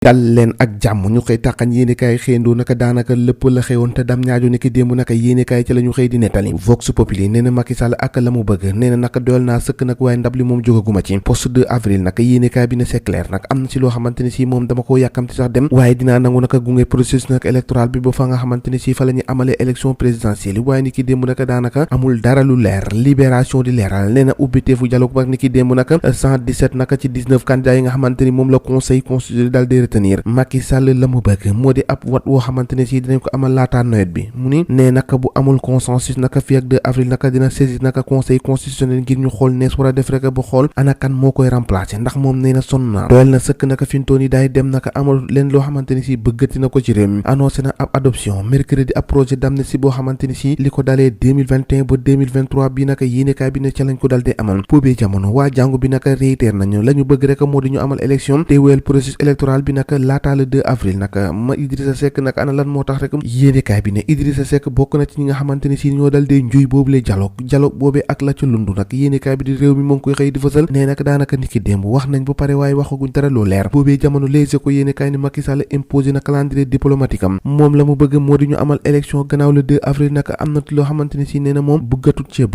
dal leen ak jàmm ñu xëy tàqañ yéenekaay xëyandoo naka daanaka lépp la xewoon te dam ñaajo niki démb naka yéenekaay ci la ñu xëy di nettali Vox Populi nee na Macky Sall ak la mu bëgg nee na naka doyal naa sëkk nag waaye ndab li moom jógaguma ci poste 2 avril naka yéenekaay bi ne c'est clair nag am na ci loo xamante ne si moom dama ko yàkkamti sax dem waaye dinaa nangu naka gunge processus nag électoral bi ba fa nga xamante ne si fa la ñu amalee élection présidentielle yi waaye niki démb naka daanaka amul dara lu leer libération di leeral nee na ubbiteefu dialogue ba niki démb naka 117 naka ci 19 candidats yi nga xamante ni moom la conseil constitutionnel daal di retenir Macky Sall la mu bëgg moo di ab wat woo xamante ne si dinañ ko amal laataa nawet bi mu ni nee naka bu amul consensus naka fii ak 2 avril naka dina saisir naka conseil constitutionnel ngir ñu xool nees war a def rek ba xool ana kan moo koy remplacer ndax moom nee na sonn na doyal na sëkk naka fintoon yi daay dem naka amal leen loo xamante ni si bëggati na ko ci réew mi annoncé na ab adoption mercredi ab projet d'amnistie boo xamante ni si li ko dalee 2021 ba 2023 bi naka yéenekaay bi ne ca lañ ko dal di amal boobee jamono waa jàngu bi naka réitère nañu la ñu bëgg rek moo di ñu amal élection te wéyal processus électoral bi naka laataa le 2 avril naka ma Idrissa Seck naka ana lan moo tax rek yéenekaay bi ne Idrissa Seck bokk na ci ñi nga xamante ne si ñoo dal dee njuy boobu le dialogue boobee ak la ca lundu nag yéenekaay bi di réew mi moo ngi koy xëy di fësal nee nag daanaka niki démb wax nañ bu pare waaye waxaguñ dara loo leer boobee jamono Les Échos yéenekaay ni Macky Sall imposé na calendrier diplomatique am moom la mu bëgg moo di ñu amal élection gannaaw le 2 avril naka am na loo xamante ne si nee na moom bëggatut cee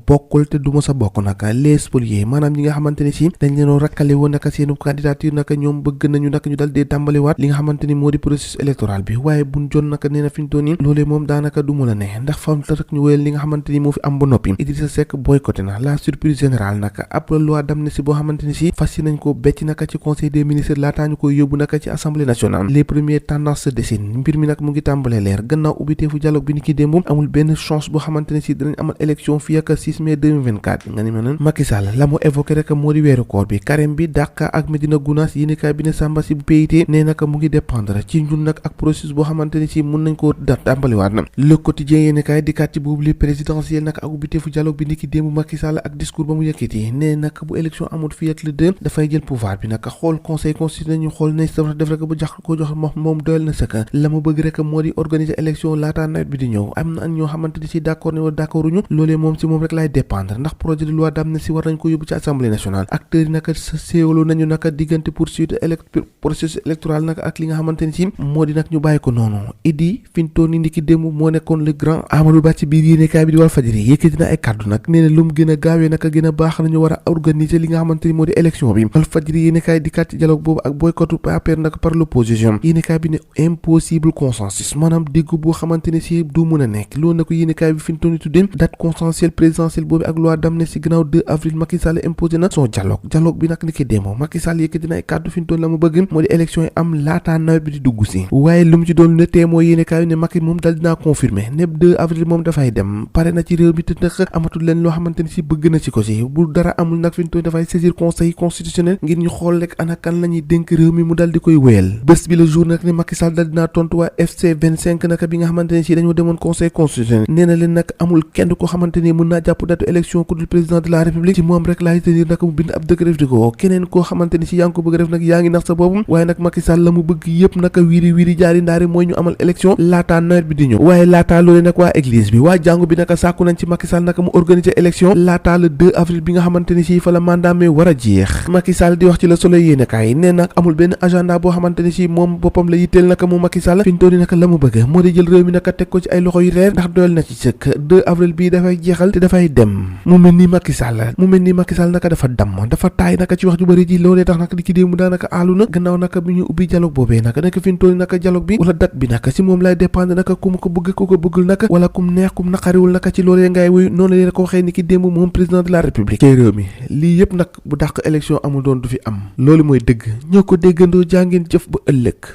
bokkul te du ma sa bokk naka les spoliés maanaam ñi nga xamante ne si dañ leen rakkale woon naka seenu candidature naka ñoom bëgg nañu naka ñu dal dee tàmbaliwaat li nga xamante ni moo di processus électoral bi waaye buñ jon naka nee na fi ñu toon nii loolee moom daanaka du mu la ne ndax fam la rek ñu wéyal li nga xamante ni moo fi am ba noppi Idrissa Seck boycotté na la surprise générale naka ab loi d'amnistie boo xamante ni si fas yi nañ ko becc naka ci conseil des ministres laataa ñu koy yóbbu naka ci assemblée nationale les premières tendances se dessinent mbir mi nag mu ngi tàmbalee leer gannaaw ubbiteefu dialogue bi ni ki démb amul benn chance boo xamante ne si dinañ amal élection fii ak 6 mai 2024 nga ni ma ne Macky Sall la mu évoqué rek moo di weeru koor bi Karim bi Dakar ak Medina Gounass yéenekaay bi ne Samba si bu PIT nee naka mu ngi dépendre ci ñun nag ak processus boo xamante ni si mun nañ koo tàmbaliwaat na le quotidien yéenekaay dikkaat ci boobu li présidentiel nag ak ubbiteefu dialogue bi ni ki démb Macky Sall ak discours ba mu yëkkati nee nag bu élection amul fii ak le 2 dafay jël pouvoir bi nag xool conseil constitutionnel ñu xool ne dafa def rek bu jax ko jox moom doyal na sëkk la mu bëgg rek moo di organiser élection laataa nawet bi di ñëw am na ñoo xamante ni si d'accord ne wala d'accorduñu loolee moom si moom rek lay dépendre ndax projet de loi d'amnistie war nañ ko yóbbu ci assemblée nationale acteurs yi naka séewaloo nañu naka diggante poursuite processus électoral naka ak li nga xamante ni si moo di nag ñu bàyyi ko noonu Idi fintoon ni ndiki démb moo nekkoon le grand Amadou Ba ci biir yéenekaay bi di Walfadjri yëkkati na ay kàddu nag nee na lu mu gën a gaawee naka gën a baax nañu war a organiser li nga xamante ni moo di élection bi Walfadjri yéenekaay di kat ci dialogue boobu ak boycottu APR nag par l'opposition yéenekaay bi ne impossible consensus maanaam dégg boo xamante ne si du mun a nekk loolu na ko yéenekaay bi fintoon ni tuddee date consensuelle présidentielle boobu ak loi d'amnistie gannaaw 2 avril Macky Sall imposé na son dialogue bi nag ni ki démb Macky Sall yëkkati na ay kàddu fintoon la mu bëgg moo di élection yi am laataa nawet bi di dugg si waaye lu mu ci doon ne tee mooy yéenekaay bi ne Macky moom dal dinaa confirmer ne 2 avril moom dafay dem pare na ci réew mi te nag amatul leen loo xamante ni si bëgg na ci ko si bu dara amul nag fintoon dafay saisir conseil constitutionnel ngir ñu xool rek ana kan la ñuy dénk réew mi mu dal di koy wéyal bés bi le jour nag ne Macky Sall dal dinaa tontu waa FC 25 naka bi nga xamante ne si dañoo demoon conseil constitutionnel nee na leen nag amul kenn ko xamante ni mën naa jàpp datu élection ku dul président de la république ci moom rek laay tenir naka mu bind ab décret di ko keneen koo xamante ni si yaa ngi ko bëgg def nag yaa ngi nax sa boobu waaye nag Macky Sall la mu bëgg yëpp naka wiiri jaari ndaari mooy ñu amal élection laataa nawet bi di ñëw waaye laataa loolee nag waa église bi waa jàngu bi naka sàkku nañ ci Macky Sall naka mu organiser élection laataa le 2 avril bi nga xamante ni si fa la mandat mi war a jeex Macky Sall di wax ci Le Soleil yéenekaay nee nag amul benn agenda boo xamante ni si moom boppam la yitteel naka mu Macky Sall fi ñu toll naka la mu bëgg moo di jël réew mi naka teg ko ci ay loxo yu reer ndax doyal na ci sëkk 2 avril bii dafay jeexal te dafay dem mu mel ni Macky Sall naka dafa damm dafa taay naka ci wax ju bëri ji loolee tax naka di ki démb daanaka aalu na gannaaw naka bi ñu ubbi dialogue boobee naka nekk fi ñu toll naka dialogue bi wala date bi naka si moom lay dépendre naka ku mu ko bëgg ku ko bëggul naka wala kum neex kum naqariwul naka ci loolee ngay wuy noonu leen ko waxee ni ki démb moom président de la république ci réew mi lii yëpp nag bu dàq élection amul doon du fi am loolu mooy dëgg ñoo ko déggandoo jàngeen jëf ba ëllëg